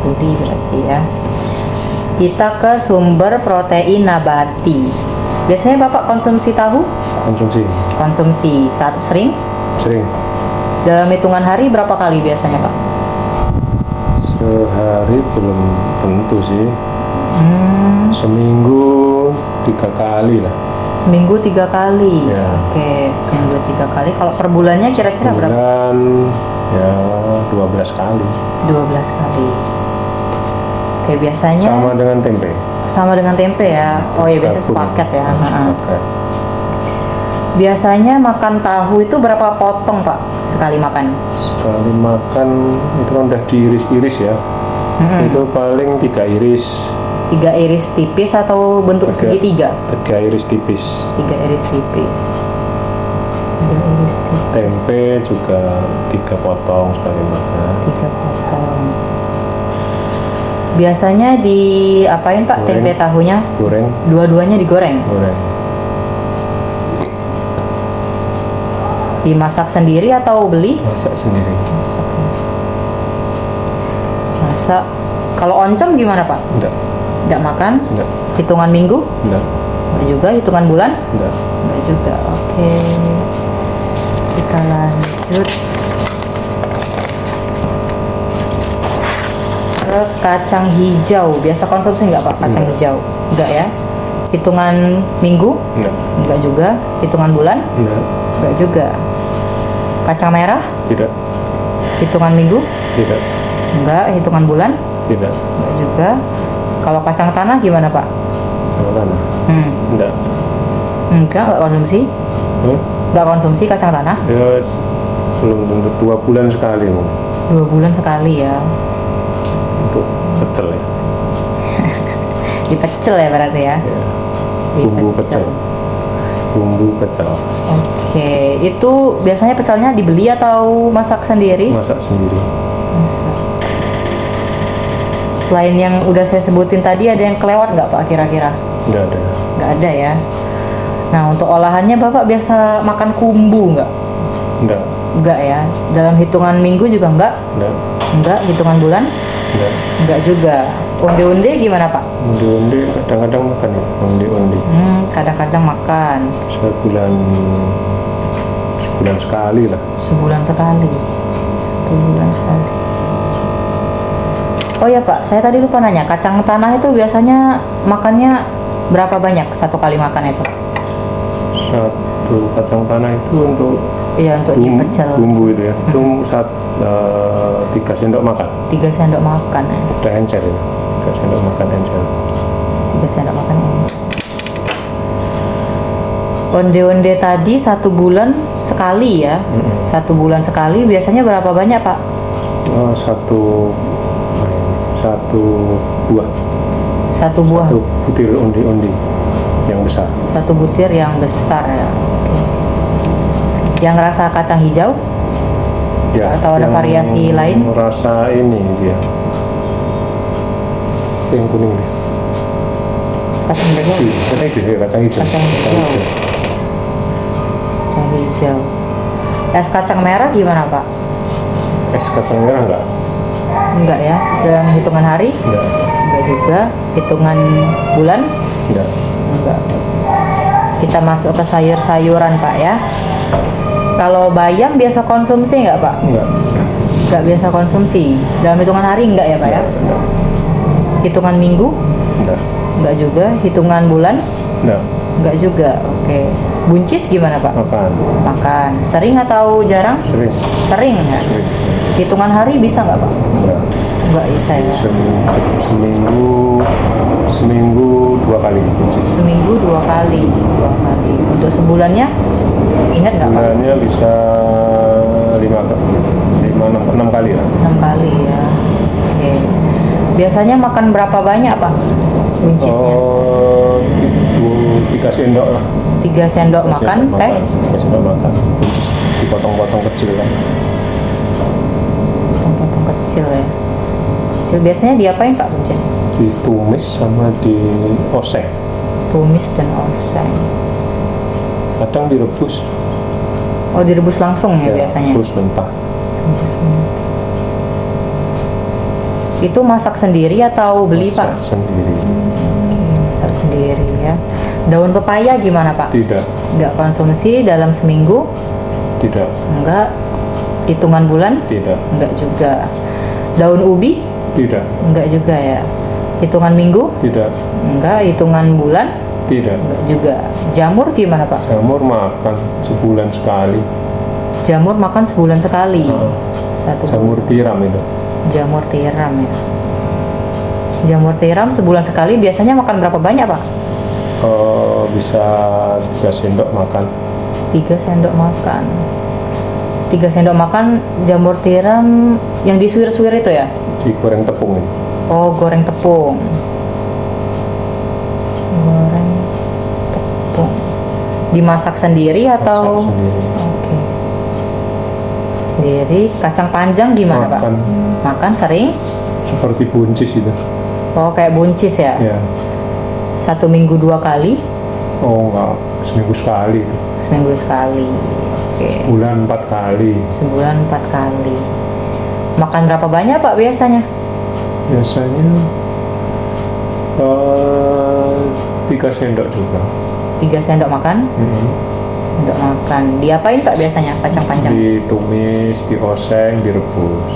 A: Budi berarti ya. Kita ke sumber protein nabati. Biasanya Bapak konsumsi tahu?
B: Konsumsi.
A: Konsumsi saat sering?
B: Sering.
A: Dalam hitungan hari berapa kali biasanya Pak?
B: Sehari belum tentu sih. Seminggu 3 kali lah.
A: Seminggu 3 kali.
B: Ya.
A: Oke, seminggu 3 kali. Kalau per bulannya kira-kira berapa?
B: Bulan ya 12 kali.
A: 12 kali. Oke, biasanya
B: Sama dengan tempe.
A: sama dengan tempe ya. Oh ya, biasanya
B: Gabung.
A: sepaket ya.
B: Sepaket.
A: Biasanya makan tahu itu berapa potong Pak sekali makan?
B: Sekali makan itu kan udah diiris-iris ya. Itu paling 3 iris.
A: 3 iris tipis atau bentuk segitiga?
B: 3 iris tipis.
A: 3 iris tipis. 3 iris tipis.
B: Tempe juga 3 potong sekali makan.
A: 3 potong. Biasanya diapain Pak
B: Goreng.
A: tempe tahunya?
B: Goreng.
A: Dua-duanya digoreng?
B: Goreng.
A: Dimasak sendiri atau beli?
B: Masak sendiri.
A: Masak. Masak. Kalau oncom gimana Pak?
B: Enggak.
A: Tidak makan?
B: Enggak.
A: Hitungan minggu?
B: Enggak.
A: Enggak juga. Hitungan bulan?
B: Enggak.
A: Enggak juga. Oke. Kita lanjut. kacang hijau, biasa konsumsi nggak Pak kacang hijau? Enggak ya. Hitungan minggu? Enggak juga. Hitungan bulan? Enggak juga. Kacang merah?
B: Tidak.
A: Hitungan minggu?
B: Tidak.
A: Enggak. Hitungan bulan?
B: Tidak.
A: Enggak juga. Kalau kacang tanah gimana Pak?
B: Kacang tanah? Enggak.
A: Enggak konsumsi? Enggak konsumsi kacang tanah?
B: Ya, belum tentu 2 bulan sekali.
A: 2 bulan sekali ya.
B: Untuk pecel ya.
A: Dipecel ya berarti ya?
B: Bumbu pecel. Bumbu pecel.
A: Oke, itu biasanya pecelnya dibeli atau masak sendiri?
B: Masak sendiri.
A: Masak. Selain yang udah saya sebutin tadi, ada yang kelewat nggak Pak kira-kira?
B: Nggak ada.
A: Nggak ada ya. Nah, untuk olahannya Bapak biasa makan kumbu nggak?
B: Nggak.
A: Nggak ya. Dalam hitungan minggu juga nggak?
B: Nggak.
A: Nggak. Hitungan bulan?
B: Nggak.
A: Nggak juga. Onde-onde gimana Pak?
B: Onde-onde kadang-kadang makan ya. Onde-onde.
A: Kadang-kadang makan.
B: Sebulan sekali lah.
A: Sebulan sekali. Sebulan sekali. Oh ya Pak, saya tadi lupa nanya, kacang tanah itu biasanya makannya berapa banyak satu kali makan itu?
B: Satu kacang tanah itu untuk
A: Iya, untuk dipecel.
B: Bumbu itu ya. Itu 3 sendok makan.
A: 3 sendok makan ya.
B: Udah encer itu. 3 sendok makan encer.
A: 3 sendok makan ya. Onde-onde tadi 1 bulan sekali ya. 1 bulan sekali biasanya berapa banyak Pak?
B: Satu buah.
A: 1 buah.
B: 1 butir onde-onde yang besar.
A: 1 butir yang besar ya. Oke. Yang rasa kacang hijau?
B: Ya,
A: atau ada variasi lain?
B: Rasa ini dia. Yang kuning dia.
A: Kacang hijau.
B: Kacang hijau.
A: Kacang hijau. Kacang hijau. Es kacang merah gimana Pak?
B: Es kacang merah enggak?
A: Enggak ya. Dalam hitungan hari?
B: Enggak.
A: Enggak juga. Hitungan bulan?
B: Enggak.
A: Enggak. Kita masuk ke sayur-sayuran Pak ya. Kalau bayam biasa konsumsi nggak Pak?
B: Enggak.
A: Nggak biasa konsumsi. Dalam hitungan hari enggak ya Pak ya?
B: Enggak.
A: Hitungan minggu?
B: Enggak.
A: Enggak juga. Hitungan bulan?
B: Enggak.
A: Enggak juga. Oke. Buncis gimana Pak?
B: Makan.
A: Makan. Sering atau jarang?
B: Sering.
A: Sering ya.
B: Sering.
A: Hitungan hari bisa nggak Pak?
B: Enggak.
A: Enggak bisa ya.
B: Seminggu 2 kali.
A: Seminggu 2 kali. 2 kali. Untuk sebulannya? Ingat nggak Pak?
B: Bulannya bisa 6 kali lah.
A: 6 kali ya. Oke. Biasanya makan berapa banyak Pak? Buncisnya?
B: 3 sendok lah.
A: 3 sendok makan teh?
B: 3 sendok makan. Buncis dipotong-potong kecil kan.
A: Potong-potong kecil ya. Kecil biasanya diapain Pak buncis?
B: Ditumis sama dioseng.
A: Tumis dan oseng.
B: Kadang direbus.
A: Oh direbus langsung ya biasanya?
B: Rebus mentah.
A: Rebus mentah. Itu masak sendiri atau beli
B: Masak
A: Pak?
B: sendiri.
A: Masak sendiri ya. Daun pepaya gimana Pak?
B: Tidak.
A: Enggak konsumsi dalam seminggu?
B: Tidak.
A: Enggak. Hitungan bulan?
B: Tidak.
A: Enggak juga. Daun ubi?
B: Tidak.
A: Enggak juga ya. Hitungan minggu?
B: Tidak.
A: Enggak. Hitungan bulan?
B: Tidak.
A: Enggak juga. Jamur gimana Pak?
B: Jamur makan sebulan sekali.
A: Jamur makan sebulan sekali.
B: Jamur tiram itu.
A: Jamur tiram ya. Jamur tiram sebulan sekali biasanya makan berapa banyak Pak?
B: Bisa 3 sendok makan.
A: 3 sendok makan. 3 sendok makan jamur tiram yang disuir-suir itu ya?
B: Digoreng tepung ini.
A: Oh, goreng tepung. Goreng tepung. Dimasak sendiri atau?
B: Masak sendiri.
A: Oke. Sendiri. Kacang panjang gimana Pak? Makan sering?
B: Seperti buncis itu.
A: Oh, kayak buncis ya?
B: Ya.
A: 1 minggu 2 kali?
B: Oh enggak, seminggu sekali itu.
A: Seminggu sekali. Oke.
B: Bulan 4 kali.
A: Sebulan 4 kali. Makan berapa banyak Pak biasanya?
B: Biasanya 3 sendok juga.
A: 3 sendok makan? Sendok makan. Diapain Pak biasanya kacang panjang?
B: Ditumis, dioseng, direbus.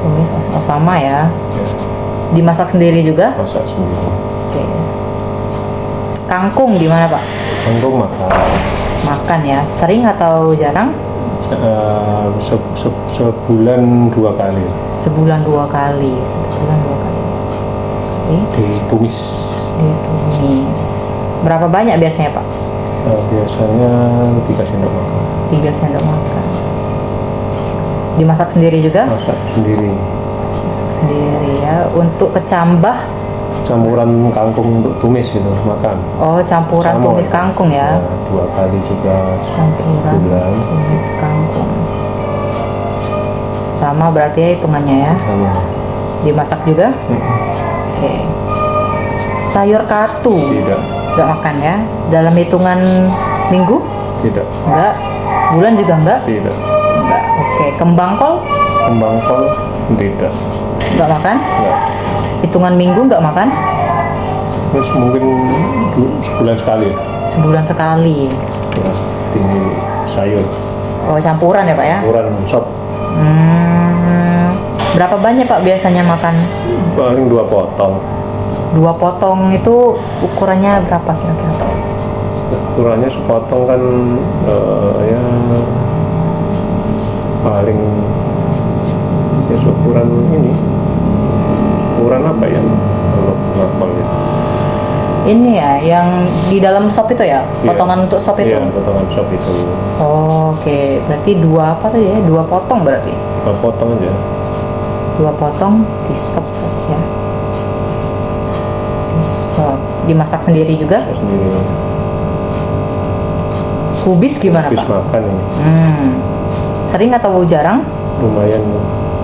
A: Tumis sama ya.
B: Ya,
A: Dimasak sendiri juga?
B: masak sendiri.
A: Oke. Kangkung gimana Pak?
B: Kangkung makan.
A: Makan ya. Sering atau jarang?
B: Sebulan 2 kali.
A: Sebulan 2 kali. Sebulan 2 kali. Oke.
B: Ditumis.
A: Ditumis. Berapa banyak biasanya Pak?
B: Biasanya 3 sendok makan.
A: 3 sendok makan. Dimasak sendiri juga?
B: Masak sendiri.
A: Masak sendiri ya. Untuk kecambah?
B: Campuran kangkung untuk tumis itu makan.
A: Oh, campuran
B: Sama
A: tumis
B: ya.
A: kangkung ya.
B: 2 kali juga
A: Campuran
B: sebulan.
A: tumis kangkung. Sama berarti ya hitungannya ya.
B: Sama.
A: Dimasak juga? Oke. Sayur katu?
B: Tidak.
A: Nggak makan ya. Dalam hitungan minggu?
B: Tidak.
A: Enggak. Bulan juga enggak?
B: Tidak.
A: Enggak. Oke. Kembang kol?
B: Kembang kol tidak.
A: Enggak makan?
B: Enggak.
A: Hitungan minggu enggak makan?
B: Terus mungkin sebulan sekali.
A: Sebulan sekali.
B: Ya, tinggi sayur.
A: Oh, campuran ya Pak ya?
B: Campuran sop.
A: Berapa banyak Pak biasanya makan?
B: Paling 2 potong.
A: 2 potong itu ukurannya berapa kira-kira Pak?
B: Ukurannya sepotong kan ya paling ya ukuran ini. Ukuran apa ya? Kalau ngapal ya.
A: Ini ya, yang di dalam sop itu ya? Potongan untuk sop itu?
B: Iya, potongan sop itu.
A: Oh, oke. Berarti 2 apa tadi ya? 2 potong berarti?
B: 2 potong aja.
A: 2 potong di sop berarti ya? Di sop. Dimasak sendiri juga?
B: Saya sendiri.
A: Kubis gimana
B: Habis
A: Pak?
B: makan ini.
A: Sering atau jarang?
B: Lumayan.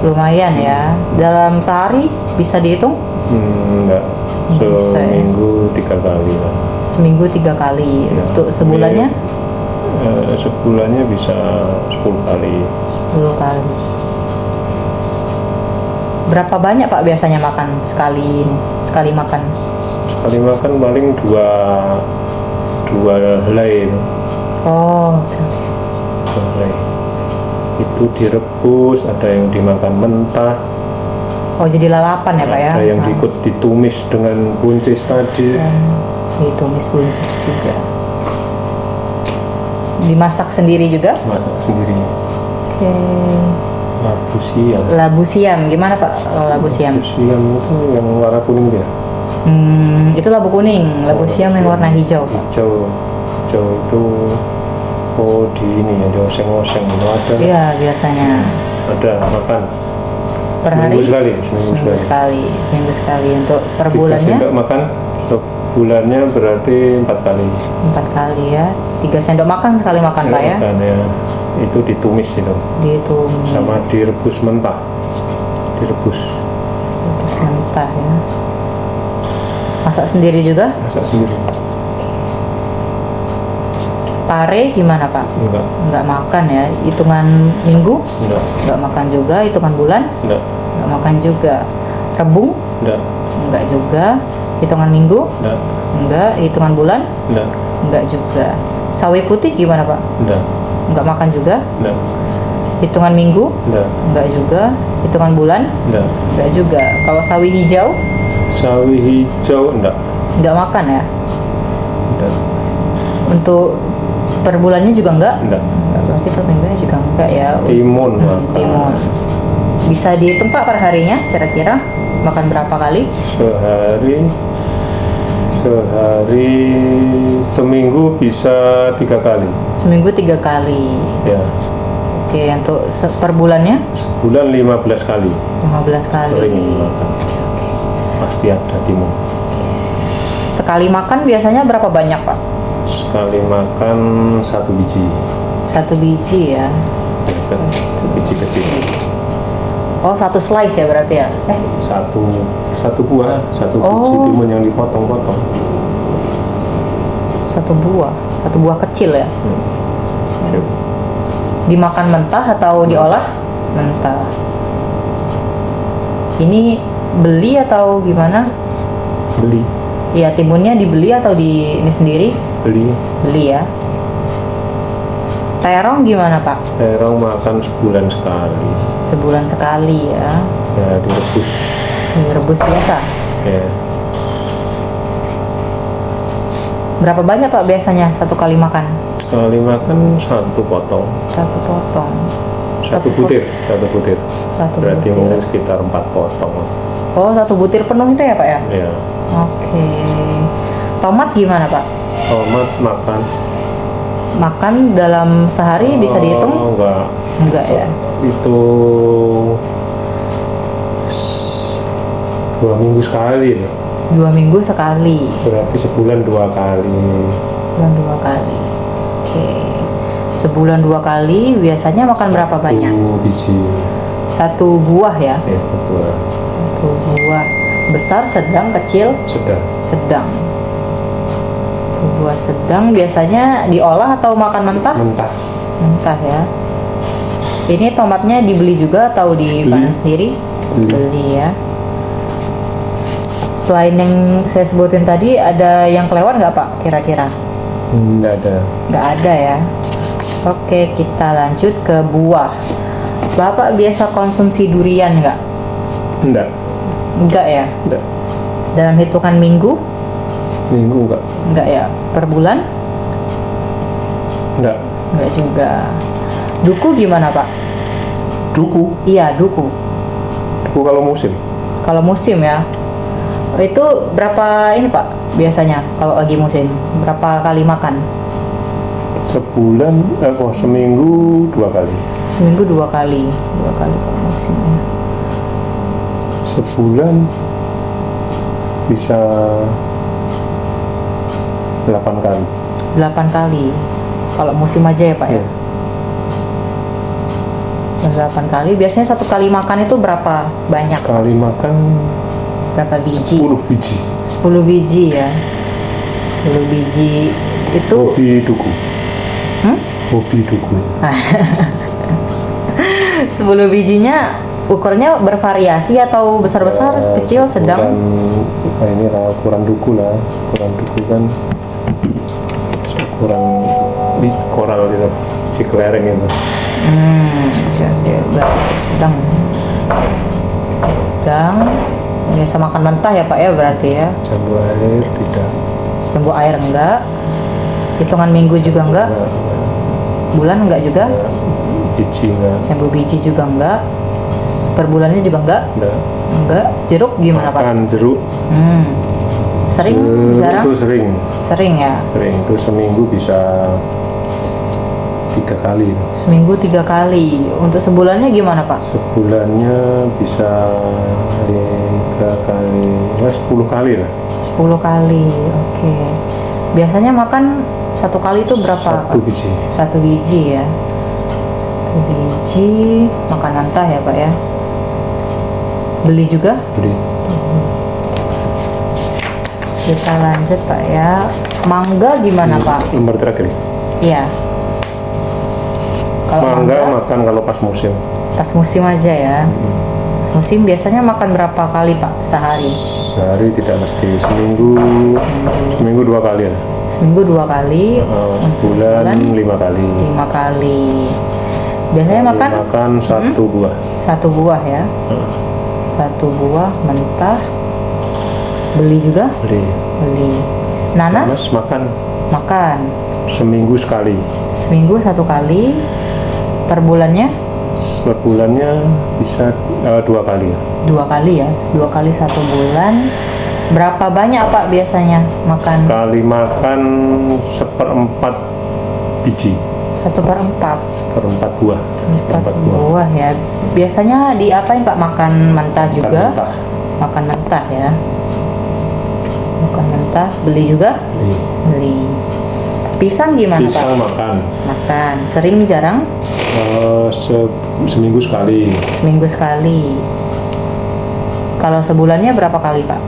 A: Lumayan ya. Dalam sehari bisa dihitung?
B: Enggak.
A: Bisa ya.
B: Seminggu 3 kali lah.
A: Seminggu 3 kali.
B: Ya,
A: Untuk sebulannya?
B: Sebulannya bisa 10 kali.
A: 10 kali. Berapa banyak Pak biasanya makan sekali ini? Sekali makan?
B: Sekali makan paling dua helai itu.
A: Oh,
B: Dua helai. Itu direbus, ada yang dimakan mentah,
A: oh jadi lalapan ya Pak ya?
B: ada yang diikut ditumis dengan buncis tadi.
A: Dan ditumis buncis juga. Dimasak sendiri juga?
B: Masak sendiri.
A: Oke.
B: Labu siam.
A: Labu siam gimana Pak? Oh, labu siam.
B: Labu siam itu yang warna kuning ya.
A: Itu labu kuning. Labu siam yang warna hijau.
B: Hijau itu di ini ya, di oseng-oseng itu ada.
A: Iya biasanya.
B: Ada makan.
A: Per hari?
B: Seminggu sekali.
A: Seminggu sekali. Untuk per
B: 3
A: bulannya?
B: sendok makan. Bulannya berarti 4 kali.
A: 4 kali ya. 3 sendok makan sekali makan Pak ya?
B: Makan ya. Itu ditumis itu.
A: Ditumis.
B: Sama direbus mentah. Direbus.
A: Rebus mentah ya. Masak sendiri juga?
B: Masak sendiri.
A: Pare gimana Pak?
B: Enggak.
A: Nggak makan ya. Hitungan minggu?
B: Enggak.
A: Nggak makan juga. Hitungan bulan?
B: Enggak.
A: Nggak makan juga. Rebung?
B: Enggak.
A: Enggak juga. Hitungan minggu?
B: Enggak.
A: Enggak. Hitungan bulan?
B: Enggak.
A: Enggak juga. Sawi putih gimana Pak?
B: Enggak.
A: Enggak makan juga.
B: Enggak.
A: Hitungan minggu?
B: Enggak.
A: Enggak juga. Hitungan bulan?
B: Enggak.
A: Enggak juga. Kalau sawi hijau?
B: Sawi hijau enggak.
A: Enggak makan ya.
B: Enggak.
A: Untuk per bulannya juga enggak?
B: Enggak.
A: Enggak, berarti per minggunya juga enggak ya.
B: Timun makan.
A: Timun. Bisa dihitung Pak per harinya kira-kira makan berapa kali?
B: Sehari seminggu bisa 3 kali.
A: Seminggu 3 kali.
B: Ya.
A: Oke, untuk per bulannya?
B: Sebulan 15 kali.
A: 15 kali.
B: Sering makan. Pasti ada timun.
A: Sekali makan biasanya berapa banyak Pak?
B: Sekali makan 1 biji.
A: 1 biji ya.
B: 1 biji kecil.
A: Oh, 1 slice ya berarti ya?
B: Satu buah, 1 biji
A: Oh.
B: timun yang dipotong-potong.
A: 1 buah. 1 buah kecil ya?
B: Kecil.
A: Dimakan mentah atau diolah? Mentah. Ini beli atau gimana?
B: Beli.
A: Iya, timunnya dibeli atau di ini sendiri?
B: Beli.
A: Beli ya. Terong gimana Pak?
B: Terong makan sebulan sekali.
A: Sebulan sekali ya.
B: Ya, direbus.
A: Direbus biasa.
B: Ya.
A: Berapa banyak Pak biasanya satu kali makan?
B: Sekali makan satu potong,
A: Satu potong.
B: satu butir.
A: Satu
B: Berarti
A: butir.
B: mungkin sekitar 4 potong.
A: Oh, satu butir penuh itu ya Pak ya?
B: Ya.
A: Oke. Tomat gimana Pak?
B: Tomat makan.
A: Makan dalam sehari bisa dihitung?
B: Enggak.
A: Enggak ya.
B: Itu 2 minggu sekali.
A: 2 minggu sekali.
B: Berarti sebulan 2 kali.
A: Sebulan 2 kali. Oke. Sebulan 2 kali biasanya makan berapa banyak?
B: 1 biji.
A: 1 buah ya?
B: Ya, buah.
A: 1 buah. Besar, sedang, kecil?
B: Sedang.
A: Sedang. 1 buah sedang biasanya diolah atau makan mentah?
B: Mentah.
A: Mentah ya. Ini tomatnya dibeli juga atau dipanen
B: Beli.
A: sendiri?
B: Beli.
A: Beli ya. Selain yang saya sebutin tadi, ada yang kelewat nggak Pak kira-kira?
B: Enggak ada.
A: Nggak ada ya. Oke, kita lanjut ke buah. Bapak biasa konsumsi durian nggak?
B: Enggak.
A: Nggak ya.
B: Enggak.
A: Dalam hitungan minggu?
B: Minggu enggak.
A: Nggak ya. Per bulan?
B: Enggak.
A: Nggak juga. Duku gimana Pak?
B: Duku.
A: Iya, duku.
B: Duku kalau musim.
A: Kalau musim ya. Itu berapa ini Pak biasanya kalau lagi musim? Berapa kali makan?
B: Sebulan, seminggu 2 kali.
A: Seminggu 2 kali. 2 kali per musim ya.
B: Sebulan bisa 8 kali.
A: 8 kali. Kalau musim aja ya Pak ya?
B: Ya.
A: 8 kali. Biasanya 1 kali makan itu berapa banyak?
B: Sekali makan
A: Berapa biji?
B: 10 biji.
A: 10 biji ya. 10 biji itu
B: Hobi duku.
A: Hmm?
B: Hobi duku.
A: 10 bijinya ukurnya bervariasi atau besar-besar, kecil, sedang?
B: Ini lah ukuran duku lah. Ukuran duku kan ukuran di koral itu, si kelereng itu.
A: Jadi berarti sedang. Sedang. Biasa makan mentah ya Pak ya berarti ya.
B: Jambu air tidak.
A: Jambu air enggak. Hitungan minggu juga enggak. Bulan enggak juga.
B: Biji enggak.
A: Jambu biji juga enggak. Per bulannya juga enggak.
B: Enggak.
A: Enggak. Jeruk gimana Pak?
B: Makan jeruk.
A: Sering, jarang?
B: Itu sering.
A: Sering ya.
B: Sering itu seminggu bisa 3 kali.
A: Seminggu 3 kali. Untuk sebulannya gimana Pak?
B: Sebulannya bisa 3 kali, ya 10 kali lah.
A: 10 kali. Oke. Biasanya makan 1 kali itu berapa?
B: 1 biji.
A: 1 biji ya. 1 biji makan mentah ya Pak ya. Beli juga?
B: Beli.
A: Kita lanjut Pak ya. Mangga gimana Pak?
B: Nomor terakhir.
A: Iya. Kalau
B: Mangga makan kalau pas musim.
A: pas musim aja ya. Pas musim biasanya makan berapa kali Pak sehari?
B: Sehari tidak mesti, seminggu 2 kali lah.
A: Seminggu 2 kali.
B: Sebulan 5 kali.
A: 5 kali. Biasanya makan
B: Makan 1 buah.
A: 1 buah ya. 1 buah mentah. Beli juga?
B: Beli.
A: Beli. Nanas?
B: Mas makan
A: Makan.
B: seminggu sekali.
A: Seminggu 1 kali. Per bulannya?
B: Sebulannya bisa 2 kali.
A: 2 kali ya. 2 kali 1 bulan. Berapa banyak Pak biasanya makan?
B: Kali makan 1/4 biji.
A: 1/4.
B: 1/4 buah.
A: 4 buah ya. Biasanya diapain Pak? Makan mentah
B: Makan
A: juga?
B: mentah.
A: Makan mentah ya. Makan mentah. Beli juga?
B: Beli.
A: Beli. Pisang gimana
B: Pisang
A: Pak?
B: makan
A: Makan. Sering, jarang?
B: seminggu sekali.
A: Seminggu sekali. Kalau sebulannya berapa kali Pak?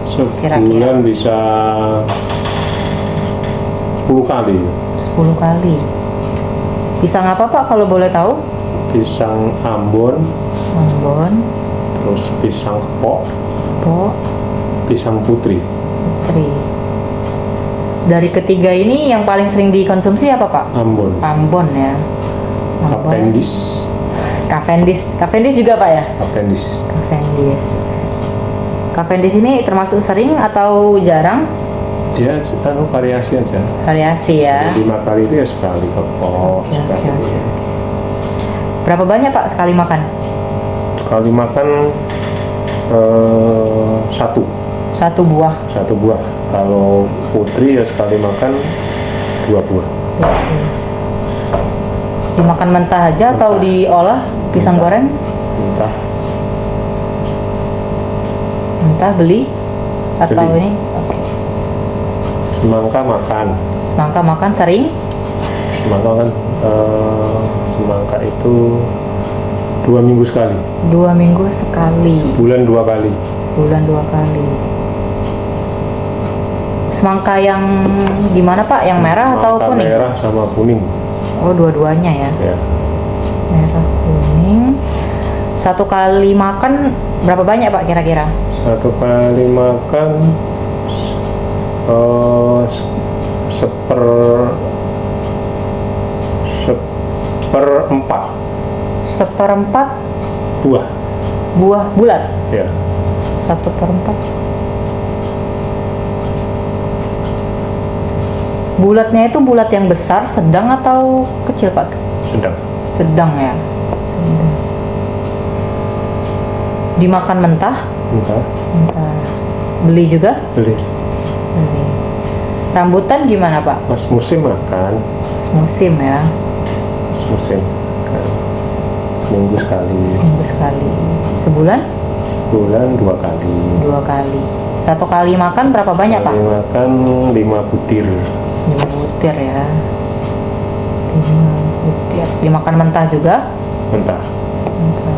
A: Kira-kira
B: Sebulan bisa 10 kali.
A: 10 kali. Pisang apa Pak kalau boleh tahu?
B: Pisang Ambon,
A: Ambon,
B: terus pisang kepok,
A: Po,
B: pisang putri.
A: Putri. Dari ketiga ini yang paling sering dikonsumsi apa Pak?
B: Ambon.
A: Ambon ya. Ambon.
B: Cavendish.
A: Cavendish. Cavendish juga Pak ya?
B: Cavendish.
A: Cavendish. Cavendish ini termasuk sering atau jarang?
B: Ya, variasi aja.
A: Variasi ya.
B: 5 kali itu ya sekali kepok,
A: Oke,
B: sekali.
A: oke. Berapa banyak Pak sekali makan?
B: Sekali makan satu
A: Buah.
B: Kalau putri ya sekali makan 2 buah.
A: Dimakan mentah aja atau
B: Mentah.
A: diolah pisang
B: Mentah.
A: goreng?
B: Entah
A: Mentah beli atau
B: Beli.
A: ini? Oke.
B: semangka makan.
A: Semangka makan sering?
B: Semangka kan semangka itu 2 minggu sekali,
A: 2 minggu sekali.
B: bulan 2 kali.
A: Sebulan 2 kali. Semangka yang gimana Pak? Yang merah atau
B: Semangka
A: kuning?
B: merah sama kuning.
A: Oh, dua-duanya ya.
B: Ya,
A: Merah kuning. Satu kali makan berapa banyak Pak kira-kira?
B: satu kali makan seper seperempat
A: Seperempat
B: buah.
A: buah bulat.
B: Ya,
A: 1/4. Bulatnya itu bulat yang besar, sedang atau kecil Pak?
B: sedang.
A: Sedang ya. Sedang. Dimakan mentah?
B: Entah,
A: Mentah. Beli juga?
B: beli.
A: Beli. Rambutan gimana Pak?
B: Pas musim makan,
A: Musim ya.
B: pas musim makan. Seminggu sekali,
A: Seminggu sekali. Sebulan?
B: sebulan 2 kali.
A: 2 kali. Satu kali makan berapa banyak Pak?
B: Sekali makan 5 butir.
A: 5 butir ya. 5 butir. Dimakan mentah juga?
B: Mentah.
A: Mentah.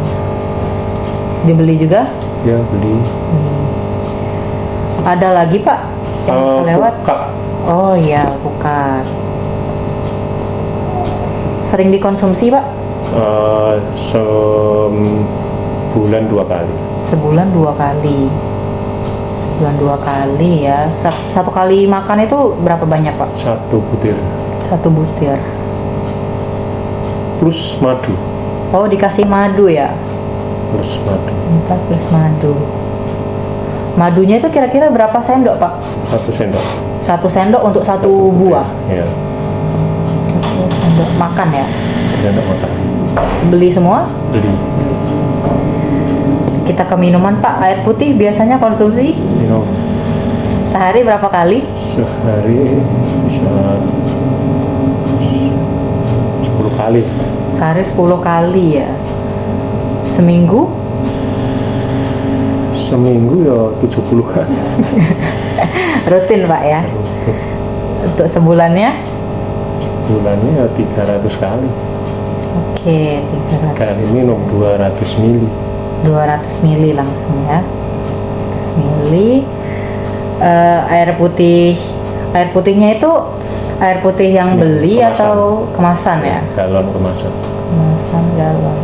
A: Dibeli juga?
B: Ya, beli.
A: Ada lagi Pak yang lewat?
B: Buka.
A: Oh iya, bukan. Sering dikonsumsi Pak?
B: Sebulan 2 kali.
A: Sebulan 2 kali. Sebulan 2 kali ya. Satu kali makan itu berapa banyak Pak?
B: 1 butir.
A: 1 butir.
B: Plus madu.
A: Oh, dikasih madu ya?
B: Plus madu.
A: Mentah plus madu. Madunya itu kira-kira berapa sendok Pak?
B: 1 sendok.
A: 1 sendok untuk 1
B: butir.
A: buah.
B: Ya,
A: 1 sendok makan ya?
B: 1 sendok makan.
A: Beli semua?
B: Beli.
A: Kita ke minuman Pak. Air putih biasanya konsumsi
B: Minum
A: sehari berapa kali?
B: sehari bisa 10 kali.
A: Sehari 10 kali ya. Seminggu?
B: Seminggu ya 70 kali.
A: Rutin Pak ya. Untuk sebulannya?
B: Bulannya ya 300 kali.
A: Oke, 300.
B: Sekali minum 200 mili.
A: 200 mili langsung ya. 200 mili. Air putihnya itu air putih yang
B: Ya,
A: beli
B: kemasan.
A: atau kemasan ya?
B: Galon kemasan.
A: Kemasan galon.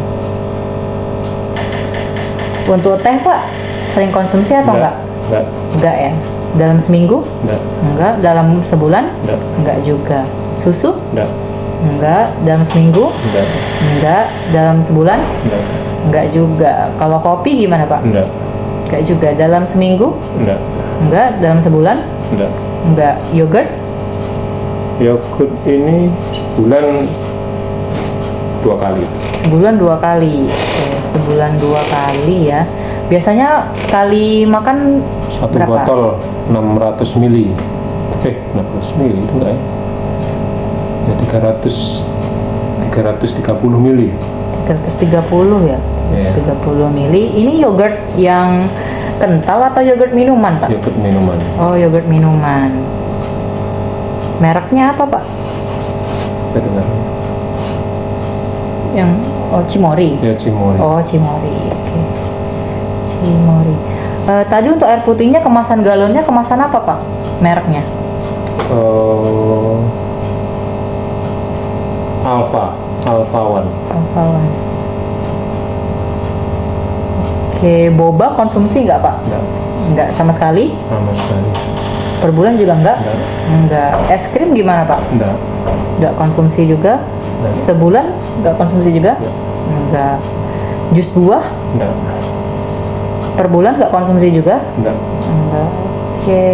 A: Untuk teh Pak, sering konsumsi atau enggak?
B: Enggak.
A: Enggak ya. Dalam seminggu?
B: Enggak.
A: Enggak. Dalam sebulan?
B: Enggak.
A: Enggak juga. Susu?
B: Enggak.
A: Enggak. Dalam seminggu?
B: Enggak.
A: Enggak. Dalam sebulan?
B: Enggak.
A: Enggak juga. Kalau kopi gimana Pak?
B: Enggak.
A: Enggak juga. Dalam seminggu?
B: Enggak.
A: Enggak. Dalam sebulan?
B: Enggak.
A: Enggak. Yogurt?
B: Yogurt ini sebulan 2 kali.
A: Sebulan 2 kali. Oke, sebulan 2 kali ya. Biasanya sekali makan
B: 1
A: berapa?
B: botol 600 mili. 600 mili itu enggak ya? Ya 330 mili.
A: 330 ya.
B: Iya.
A: 30 mili. Ini yogurt yang kental atau yogurt minuman Pak?
B: Yogurt minuman.
A: Oh, yogurt minuman. Mereknya apa Pak?
B: Saya dengar.
A: Yang Cimori.
B: Ya, Cimori.
A: Oh, Cimori. Oke. Cimori. Tadi untuk air putihnya kemasan galonnya kemasan apa Pak? Mereknya?
B: Alpha One.
A: Alfawan. Oke, boba konsumsi nggak Pak?
B: Enggak.
A: Nggak sama sekali.
B: Sama sekali.
A: Per bulan juga nggak?
B: Enggak.
A: Nggak. Es krim gimana Pak?
B: Enggak.
A: Nggak konsumsi juga.
B: Nggak.
A: Sebulan nggak konsumsi juga?
B: Nggak.
A: Nggak. Jus buah?
B: Enggak.
A: Per bulan nggak konsumsi juga?
B: Enggak.
A: Enggak. Oke.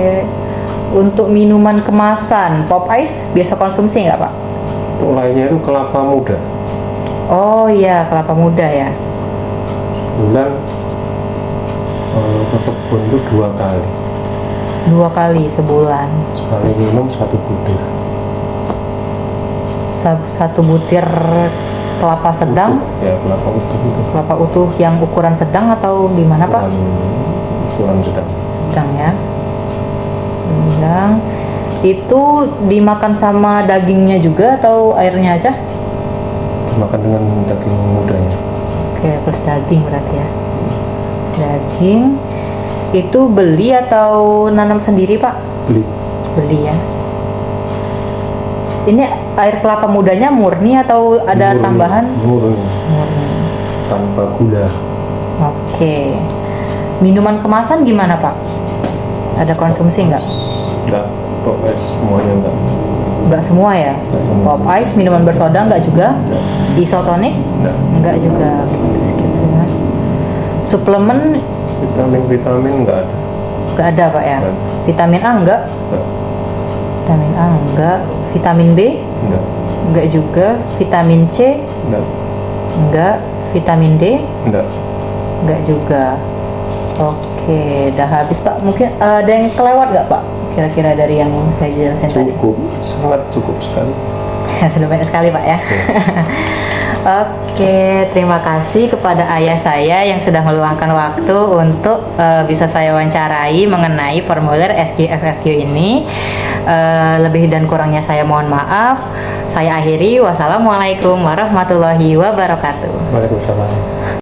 A: Untuk minuman kemasan, pop ice biasa konsumsi nggak Pak?
B: Untuk lainnya itu kelapa muda.
A: Oh iya, kelapa muda ya.
B: Sebulan ke kebun itu 2 kali.
A: 2 kali sebulan.
B: Sekali minum 1 butir.
A: 1 butir kelapa sedang,
B: Utuh. Ya, kelapa utuh itu.
A: kelapa utuh yang ukuran sedang atau gimana Pak?
B: Ukuran sedang.
A: Sedang ya. Sedang. Itu dimakan sama dagingnya juga atau airnya aja?
B: Dimakan dengan daging mudanya.
A: Oke, plus daging berarti ya. Daging. Itu beli atau nanam sendiri Pak?
B: Beli.
A: Beli ya. Ini air kelapa mudanya murni atau ada
B: Murni.
A: tambahan?
B: Murni.
A: Murni.
B: Tanpa gula.
A: Oke. Minuman kemasan gimana Pak? Ada konsumsi nggak?
B: Enggak. Pokoknya semuanya enggak.
A: Nggak semua ya?
B: Nggak semua.
A: Pop ice, minuman bersoda nggak juga?
B: Enggak.
A: Isotonik?
B: Enggak.
A: Nggak juga. Gitu ya. Suplemen
B: Vitamin enggak ada.
A: nggak ada Pak ya?
B: Nggak.
A: Vitamin A nggak?
B: Enggak.
A: Vitamin A nggak. Vitamin B?
B: Enggak.
A: Nggak juga. Vitamin C?
B: Enggak.
A: Nggak. Vitamin D?
B: Enggak.
A: Nggak juga. Oke, udah habis Pak. Mungkin ada yang kelewat nggak Pak? Kira-kira dari yang saya jelasin tadi?
B: Cukup. Sangat cukup sekali.
A: Sudah banyak sekali Pak ya. Oke, terima kasih kepada ayah saya yang sudah meluangkan waktu untuk bisa saya wawancarai mengenai formulir SQFFQ ini. Lebih dan kurangnya saya mohon maaf. Saya akhiri. Wassalamualaikum warahmatullahi wabarakatuh.
B: Waalaikumsalam.